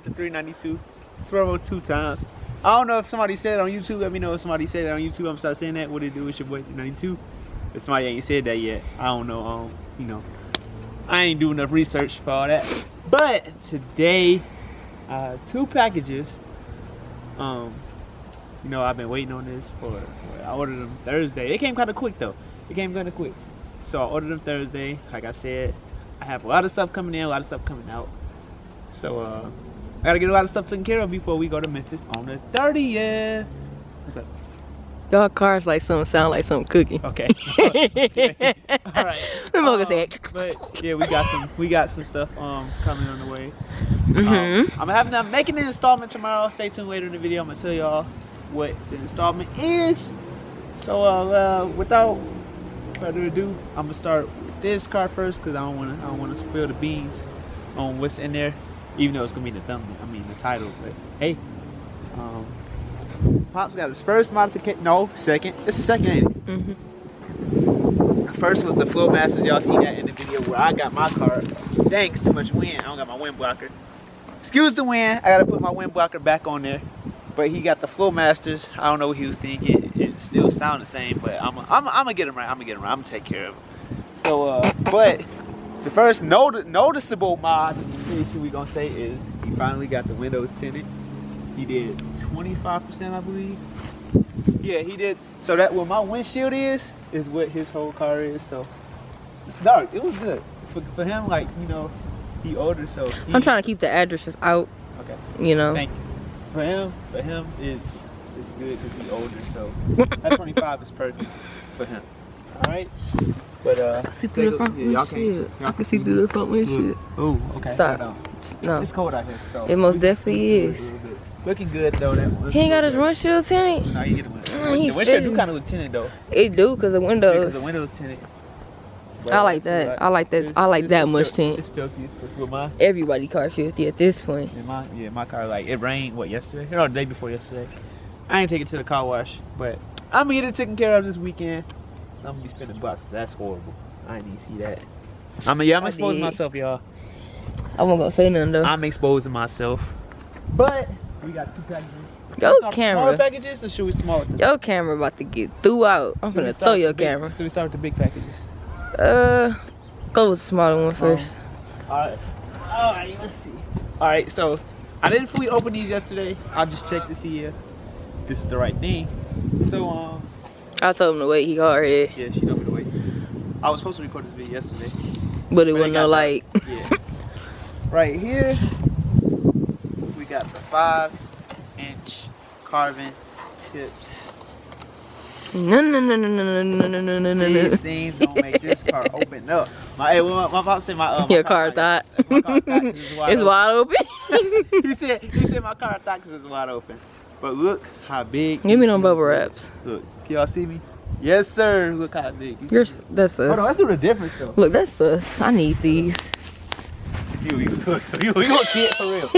the 392 Swervo 2 times. I don't know if somebody said it on YouTube. Let me know if somebody said it on YouTube. I'm gonna start saying that. What it do? It's your boy 392. If somebody ain't said that yet, I don't know. You know, I ain't doing enough research for all that. But today, 2 packages. You know, I've been waiting on this for. I ordered them Thursday. It came kind of quick though. It came kind of quick. So I ordered them Thursday. Like I said, I have a lot of stuff coming in, a lot of stuff coming out. So I gotta get a lot of stuff taken care of before we go to Memphis on the 30th. What's up? Y'all cars like something sound like something cooking. Okay. Okay. All right. But yeah, we got some stuff coming on the way. I'm having them making an installment tomorrow. Stay tuned later in the video. I'm gonna tell y'all what the installment is. So without further ado, I'm gonna start with this car first because I don't wanna spill the beans on what's in there, even though it's gonna be the thumbnail. I mean the title. But hey, Pop's got his first modification. No, second. It's the second, ain't it? First was the flow masters. Y'all see that in the video where I got my car. Dang, it's too much wind. I don't got my wind blocker. Excuse the wind. I gotta put my wind blocker back on there. But he got the flow masters. I don't know what he was thinking. It still sound the same, but I'm gonna get him right. I'm gonna take care of him. So, but the first noticeable modification we gonna say is he finally got the windows tinted. He did 25%, I believe. Yeah, he did. So that what my windshield is what his whole car is. So it's dark. It was good for him. Like, you know, he older, so I'm trying to keep the addresses out. Okay. You know. Thank you. For him, it's good because he's older. So that 25 is perfect for him. All right. But see through the front windshield. I can see through the front windshield. Oh, okay. Stop. No. It's cold out here. So it most definitely is. Looking good though. He ain't got his windshield tinted. No, you get the windshield do kind of look tinted though. It do because the windows. Because the windows tinted. I like that. I like that. I like that much tint. It's filthy. It's filthy. With mine. Everybody car filthy at this point. Yeah, my car, like, it rained what, yesterday? No, the day before yesterday. I ain't take it to the car wash, but I'm gonna get it taken care of this weekend. So I'm gonna be spending bucks. That's horrible. I didn't even see that. I'm exposing myself, y'all. I wasn't gonna say nothing though. I'm exposing myself. But we got 2 packages. Your camera. Smaller packages, or should we small? Your camera about to get threw out. I'm finna throw your camera. So we start with the big packages. Go with the smaller one first. Alright, let's see. Alright, so I didn't fully open these yesterday. I'll just check to see if this is the right thing. So I told him to wait, he hard head. yeah, she told me to wait. I was supposed to record this video yesterday. But it wasn't no light. Yeah. Right here we got the 5-inch carbon tips. No. These things don't make this car open up. My pop said my your car thought. My car thought it's wide open. he said my car thought because it's wide open. But look how big. Give me them bubble wraps. Look, can y'all see me? Yes, sir. Look how big. That's us. Hold on, let's do the difference though. Look, that's us. I need these. You a kid for real.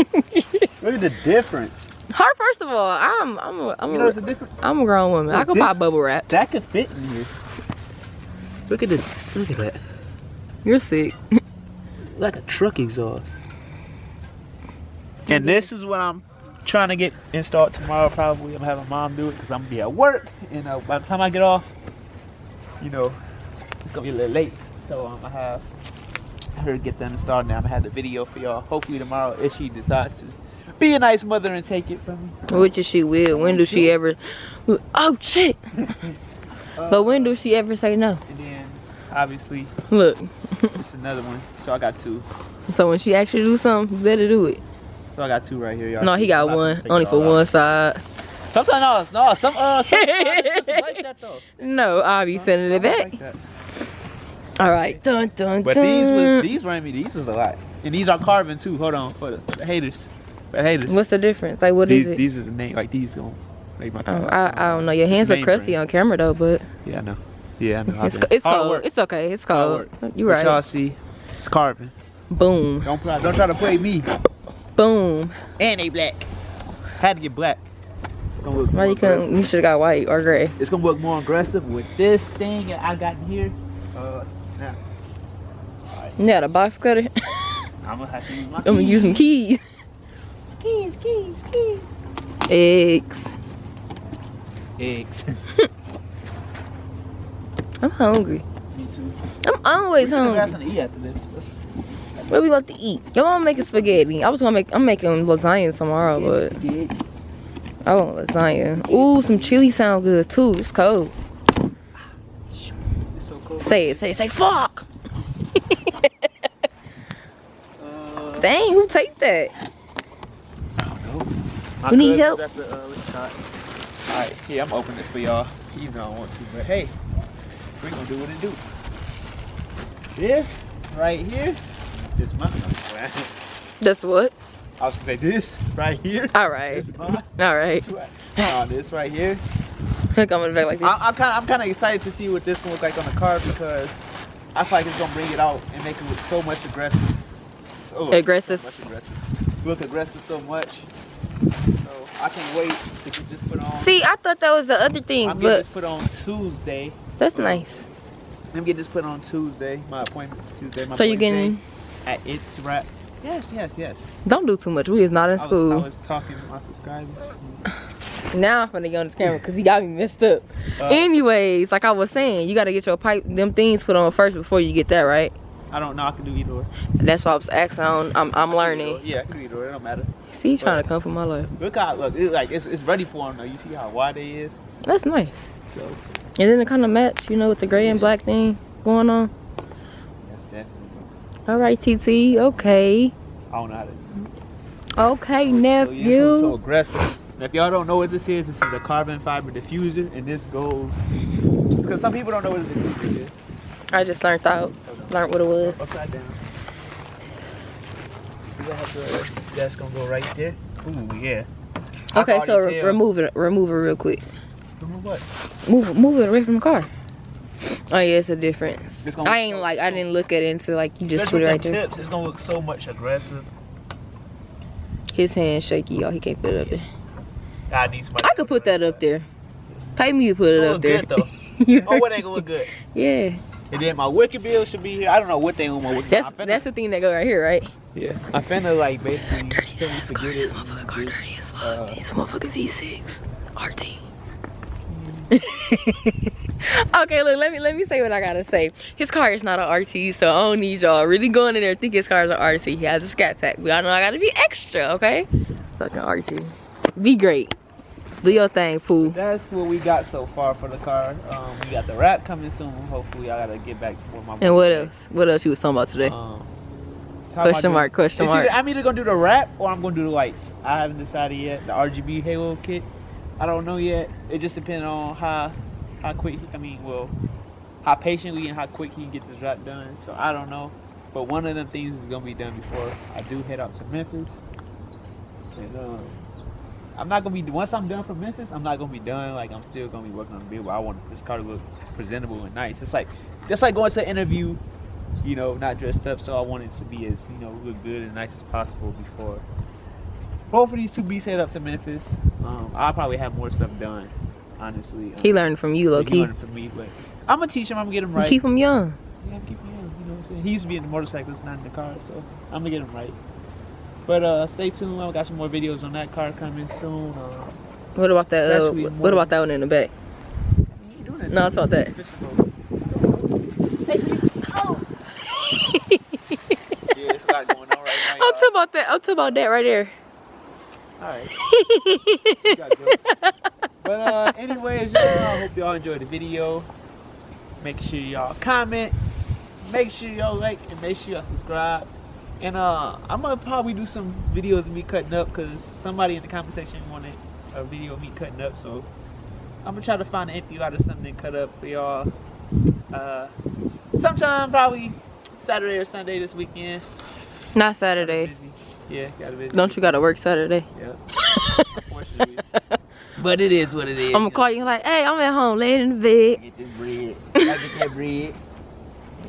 Look at the difference. Her, first of all, I'm you know, it's a difference. I'm a grown woman. Look, I can buy bubble wraps. That could fit in here. Look at that. You're sick. Like a truck exhaust. And this is what I'm trying to get installed tomorrow. Probably I'm having mom do it because I'm gonna be at work. And by the time I get off, you know, it's gonna be a little late. So I'm gonna have her get that installed. Now I'm gonna have the video for y'all. Hopefully tomorrow, if she decides to be a nice mother and take it from me. Which is she will. When does she ever? Oh shit! But when does she ever say no? And then obviously, look, it's another one. So I got 2. So when she actually do something, you better do it. So I got 2 right here, y'all. No, he got 1, only for one side. Sometimes no, some like that though. No, I'll be sending it back. Like all right, dun. But these was a lot, and these are carbon too. Hold on for the haters. What's the difference? Like, what is it? These is the name. Like these gonna make my car. I don't know. Your hands are crusty on camera though, but yeah, I know. Yeah, I know. It's cold. It's okay. It's cold. You right. Y'all see, it's carbon. Boom. Don't try to play me. Boom. And they black. Had to get black. Why you couldn't? You should have got white or gray. It's gonna look more aggressive with this thing that I got in here. Snap. Right. Yeah, the box cutter. I'm gonna have to use my keys. I'm gonna use some keys. Keys, keys, keys. Eggs. Eggs. I'm hungry. Me too. I'm always We're gonna hungry. grab something to eat after this. What we got to eat? Your mom making spaghetti. I'm making lasagna tomorrow, but I want lasagna. Ooh, some chili sound good too. It's cold. It's so cold. Say fuck. Dang, who taped that? I don't know. My We need cousin's help. at the, Alright, yeah, I'm opening this for y'all. Even though I don't want to, but hey, we're gonna do what it do. This right here is my. That's what? I was gonna say this right here. All right. Is mine. All right. This right here. Look, I'm in the back like this. I'm kind of excited to see what this gonna look like on the car because I feel like it's gonna bring it out and make it look so much aggressive. Aggressive. So much aggressive. Look aggressive so much. So I can't wait to get this put on. See, I thought that was the other thing, I'm getting but this put on Tuesday. that's nice. I'm getting this put on Tuesday. My appointment is Tuesday. My So you appointment getting? at It's Wrap. Yes. Don't do too much. We is not in I school. was talking to my subscribers. Now I'm finna get on this camera because he got me messed up. Anyways, like I was saying, you gotta get your them things put on first before you get that, right? I don't know. I can do either or. That's why I was asking. I'm learning. Yeah, I can do either or. It don't matter. See, he's trying to come for my life. Look how it's ready for him though. You see how wide it is. That's nice. So And then it kind of match, you know, with the gray and black thing going on. that's definitely. All right, TT. Okay. I don't know how to. Okay, So, yeah, nephew. it's so aggressive. And if y'all don't know what this is a carbon fiber diffuser, and this goes because some people don't know what a diffuser is. I just learned what it was. Upside down. You gonna have to, that's gonna go right there. Ooh, yeah. I Okay, can so already tell. remove it real quick. Remove what? Move it away from the car. Oh yeah, it's a difference. It's gonna I look ain't so- like I didn't look at it until like you just Especially put it with right them there. tips, it's gonna look so much aggressive. His hand's shaky, y'all. He can't put it up there. I need somebody. I could put that up there. Pay me to put it It'll up look there. good though. Oh, it ain't gonna look good. Yeah. And then my wicker bill should be here. I don't know what they on my wicker. That's the thing that go right here, right? Yeah. I'm finna like basically This car, forget it. this motherfucker car dirty as fuck. This motherfucker V6 RT. Okay, look, let me say what I gotta say. His car is not an RT, so I don't need y'all really going in there think his car is an RT. He has a scat pack. But I know I gotta be extra, okay? Fucking RT. Be great. Do your thing, fool. That's what we got so far for the car. We got the wrap coming soon. Hopefully, I gotta get back to what my. And what else? What else you was talking about today? Question mark. I'm either gonna do the wrap or I'm gonna do the lights. I haven't decided yet. The RGB halo kit. I don't know yet. It just depends on how quick. How patiently and how quick he can get this wrap done. So I don't know. But one of them things is gonna be done before I do head out to Memphis. And I'm not gonna be once I'm done from Memphis. I'm not gonna be done. Like I'm still gonna be working on the build. But I want this car to look presentable and nice. It's like just like going to an interview. You know, not dressed up, so I want it to be as, you know, look good and nice as possible before both of these two beats head up to Memphis. I'll probably have more stuff done, honestly. He learned from you, low He key. learned from me, but I'm gonna teach him. I'm gonna get him right. Keep him young. Yeah, keep him young. You know what I'm saying? He used to be in the motorcycles, not in the car, so I'm gonna get him right. But stay tuned. I got some more videos on that car coming soon. What about that? Especially What about that one in the back? You doing that? No, it's about that. Yeah, it's a lot going on right now. I'm talking about that. I'm talking about that right there. Alright. But anyways, y'all, I hope y'all enjoyed the video. Make sure y'all comment. Make sure y'all like and make sure y'all subscribe. And I'm gonna probably do some videos of me cutting up because somebody in the comment section wanted a video of me cutting up. So I'm gonna try to find an empty out of something to cut up for y'all. Sometime probably Saturday or Sunday this weekend. Not Saturday. Busy. Yeah, gotta be. Don't you gotta work Saturday? Yeah. Unfortunately. But it is what it is. I'm gonna call you like, hey, I'm at home laying in the bed. Get this bread. I get that bread.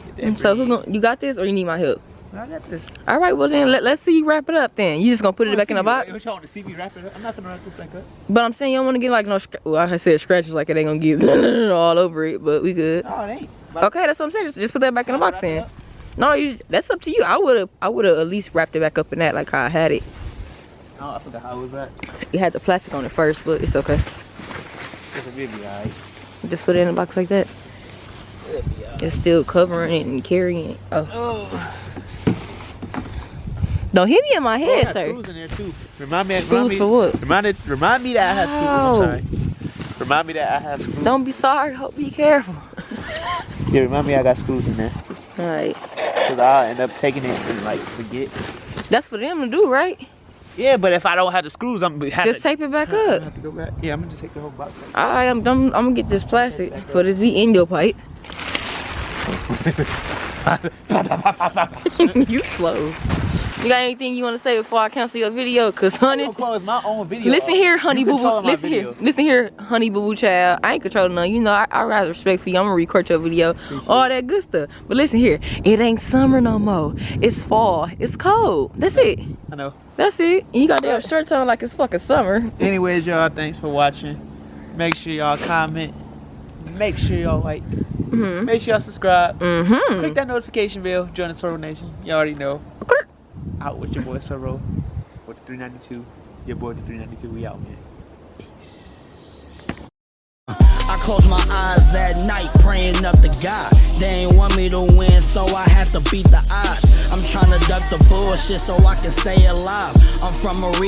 Get that So bread. you got this or you need my help? I got this. All right, well then let's see you wrap it up then. You just gonna put it back in the box? What y'all want to see me wrap it up? I'm not gonna wrap this back up. But I'm saying you don't want to get like no, well I said scratches like it ain't gonna get all over it, but we good. No, it ain't. But Okay, that's what I'm saying. Just put that back in the box wrap it then. up. No, that's up to you. I would have at least wrapped it back up in that like how I had it. Oh, I forgot how it was at. It had the plastic on it first, but it's okay. It'll be alright. Just put it in a box like that. It'll be alright. It's still covering it and carrying it. Oh. Oh. Don't hit me in my I head, got sir. screws in there too. Remind me For what? Remind me that I have screws. I'm sorry. Remind me that I have screws. Don't be sorry. Hope be careful. Yeah, remind me I got screws in there. Alright. Cause I'll end up taking it and like forget. That's for them to do, right? Yeah, but if I don't have the screws, I'm gonna have Just to tape it back I up. have to go back. Yeah, I'm gonna just take the whole box. Alright, I'm gonna get this plastic for this be in your pipe. You slow. You got anything you want to say before I cancel your video? Cause honey, I'm gonna close my own video. listen here, honey You boo boo. controlling my Listen here, video. listen here, honey boo boo child. I ain't controlling none. You know, I rather respect for you. I'm gonna record your video, all that good stuff. But listen here, it ain't summer no more. It's fall. It's cold. That's it. I know. That's it. And you got that shirt on like it's fucking summer. Anyways, y'all, thanks for watching. Make sure y'all comment. Make sure y'all like. Make sure y'all subscribe. Click that notification bell. Join the Swervonation. You already know. Out with your boy Swervo. With the 392. Your boy the 392. We out, man. Peace. I close my eyes at night praying up to God. They ain't want me to win, so I have to beat the odds. I'm trying to duck the bullshit so I can stay alive. I'm from a region